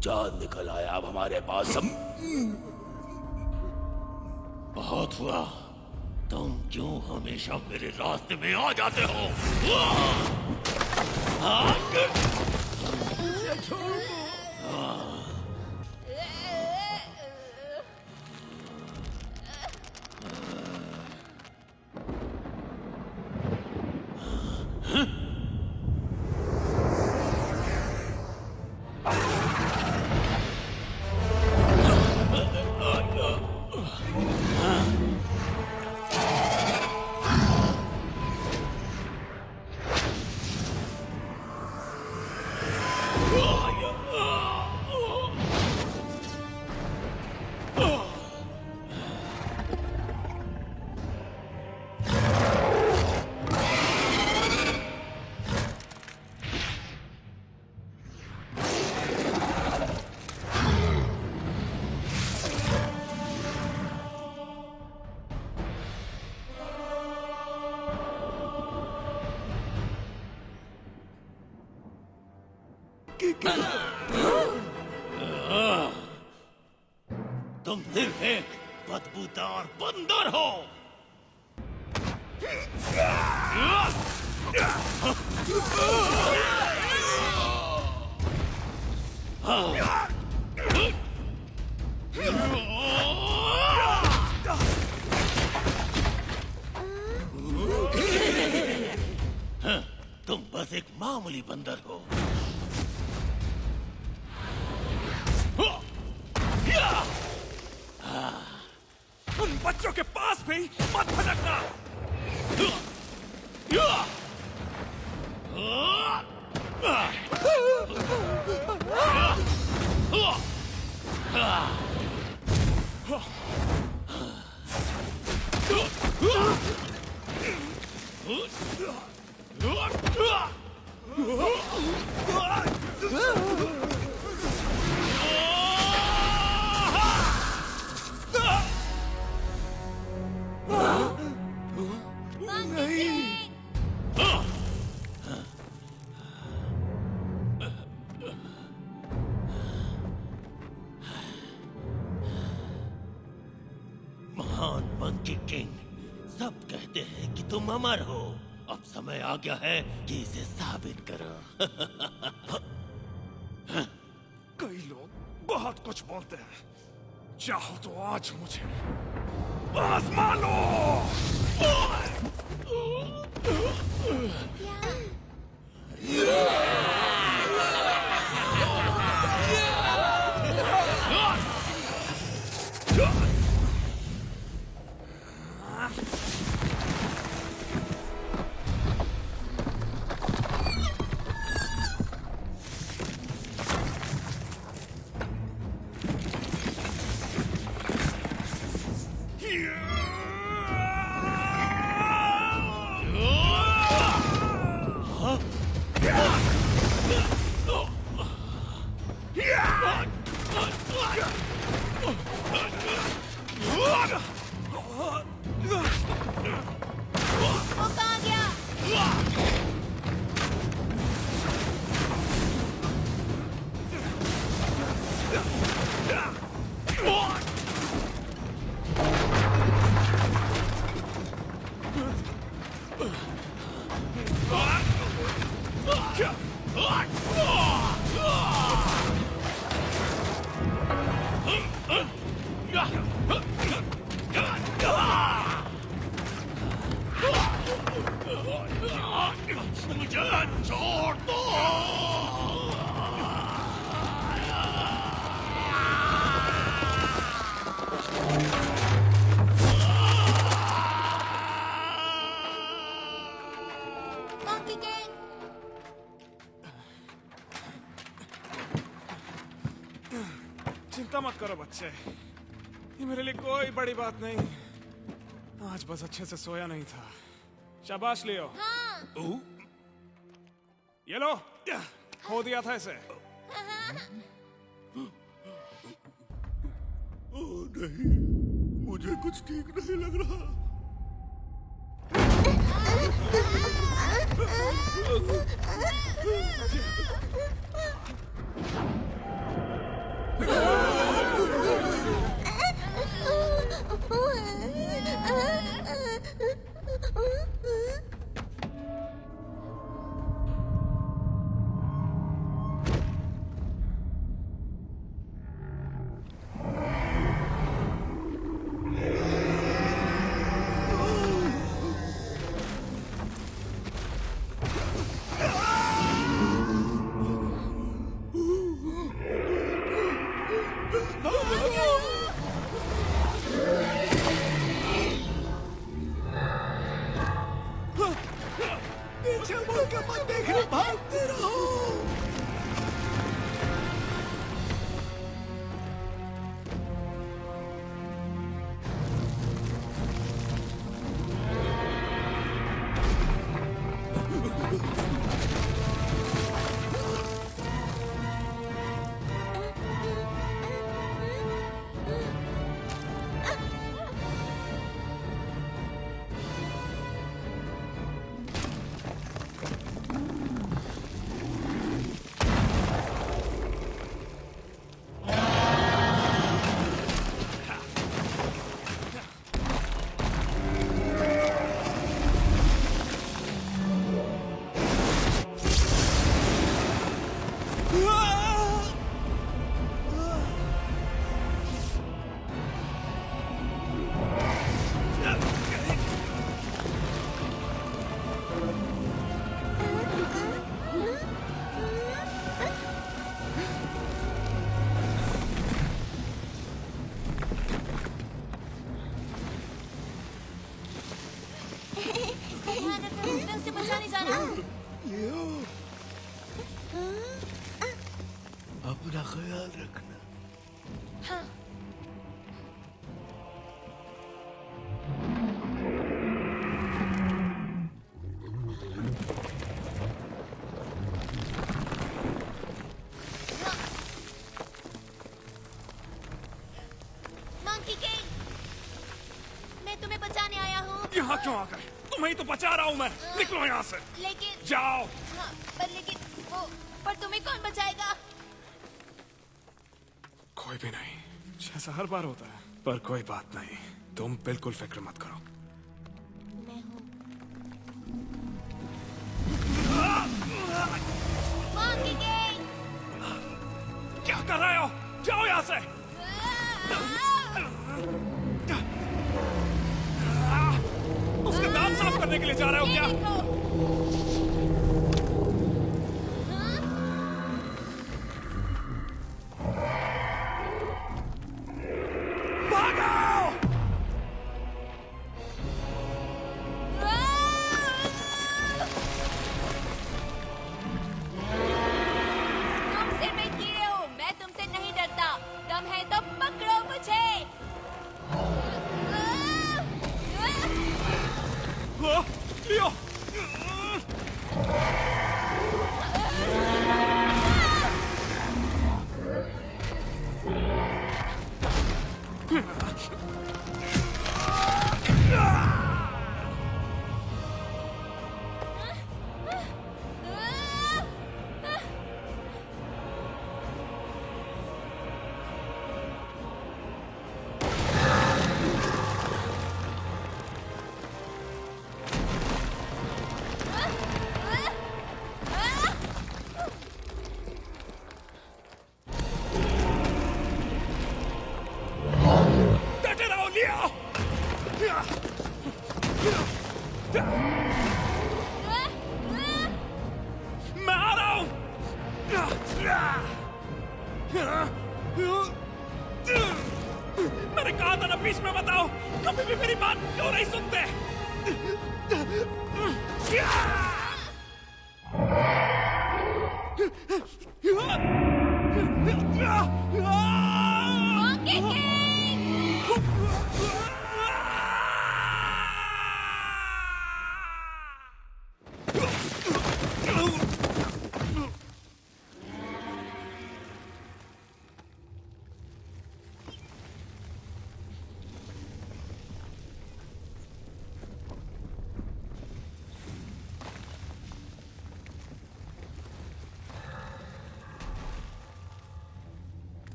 चांद निकल आया अब हमारे पास। हम बहुत हुआ। तुम क्यों हमेशा मेरे रास्ते में आ जाते हो? तुम सिर्फ एक बदबूदार बंदर हो। तुम बस एक मामूली बंदर हो। उन बच्चों के पास भी मत भटकना। महान मंकी किंग, सब कहते हैं कि तुम अमर हो। अब समय आ गया है कि इसे साबित करो। कई लोग बहुत कुछ बोलते हैं, चाहो तो आज मुझे आजमा लो। वो कहाँ गया? मुझे छोड़ दो। Monkey King! चिंता मत करो बच्चे, ये मेरे लिए कोई बड़ी बात नहीं। आज बस अच्छे से सोया नहीं था। शाबाश लियो। हाँ। ये लो, खो दिया था इसे। ओह नहीं, मुझे कुछ ठीक नहीं लग रहा। पीछे मुड़ के मत देखना, भागते रहो। अपना ख्याल रखना। हाँ। मंकी किंग, मैं तुम्हें बचाने आया हूँ। यहाँ क्यों आ गए? तुम्हें ही तो बचा रहा हूँ मैं। निकलो यहाँ से। लेकिन जाओ। हाँ, पर तुम्हें कौन बचाएगा? कोई भी नहीं, जैसा हर बार होता है। पर कोई बात नहीं, तुम बिल्कुल फिक्र मत करो। मैं हूँ। मंकी किंग, क्या कर रहे हो? जाओ यहाँ से। उसके दांत साफ करने के लिए जा रहे हो क्या? भागो! तुम सिर में कीड़े हो, मैं तुमसे नहीं डरता। दम है तो पकड़ो मुझे। लियो। डटे रहो, लियो। मैं आ रहा हूँ। मैंने कहा था ना, बीच में बताओ। कभी भी मेरी बात क्यों नहीं सुनते? मंकी किंग,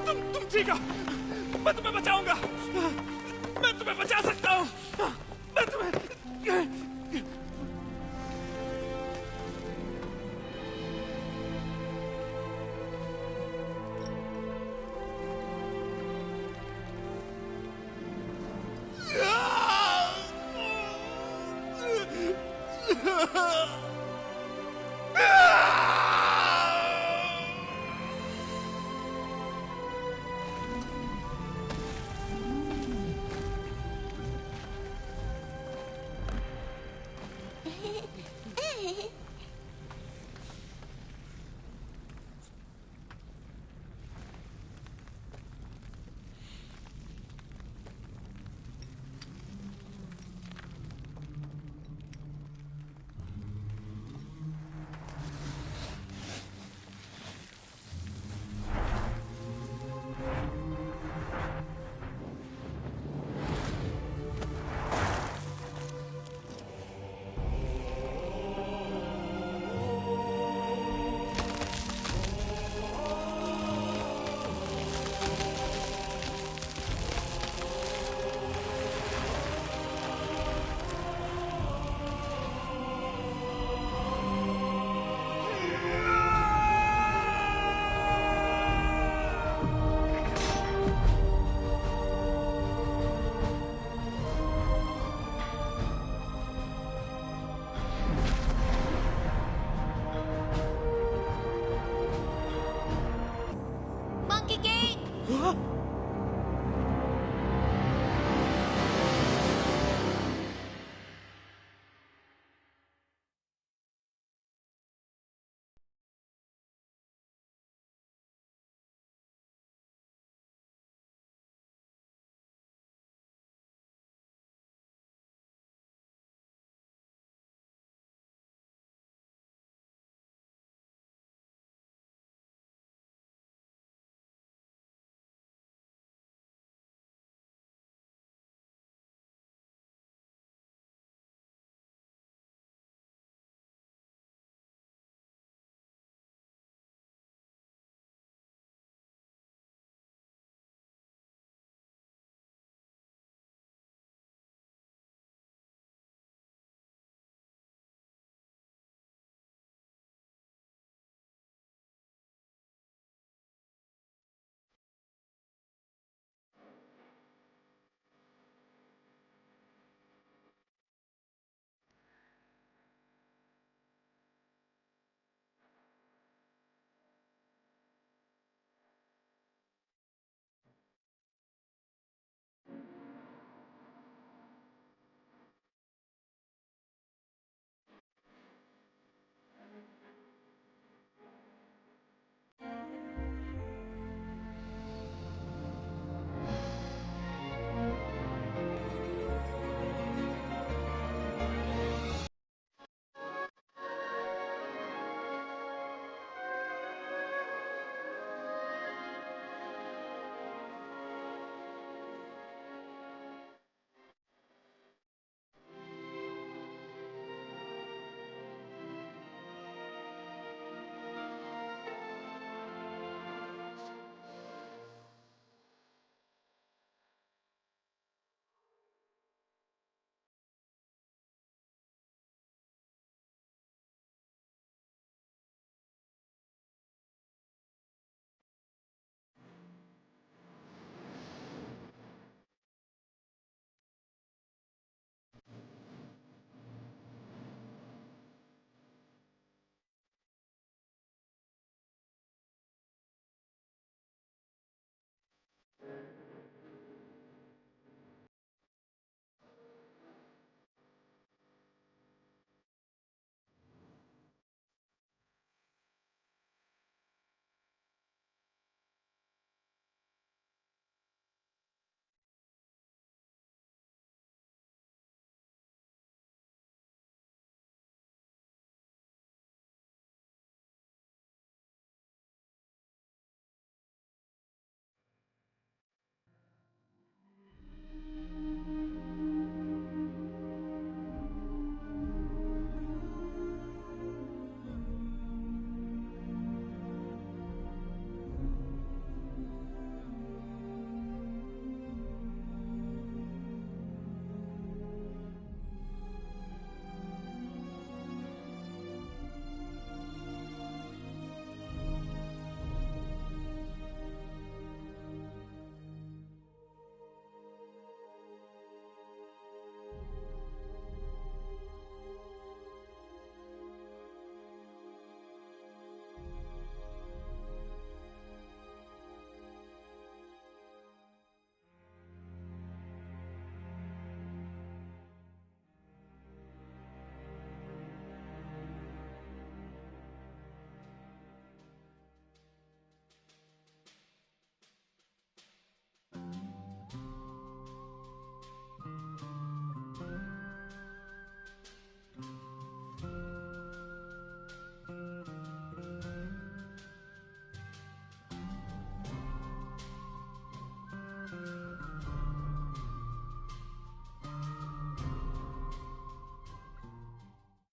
तुम ठीक हो? मैं तुम्हें बचाऊंगा। मैं तुम्हें बचा सकता हूँ। मैं तुम्हें। Ah!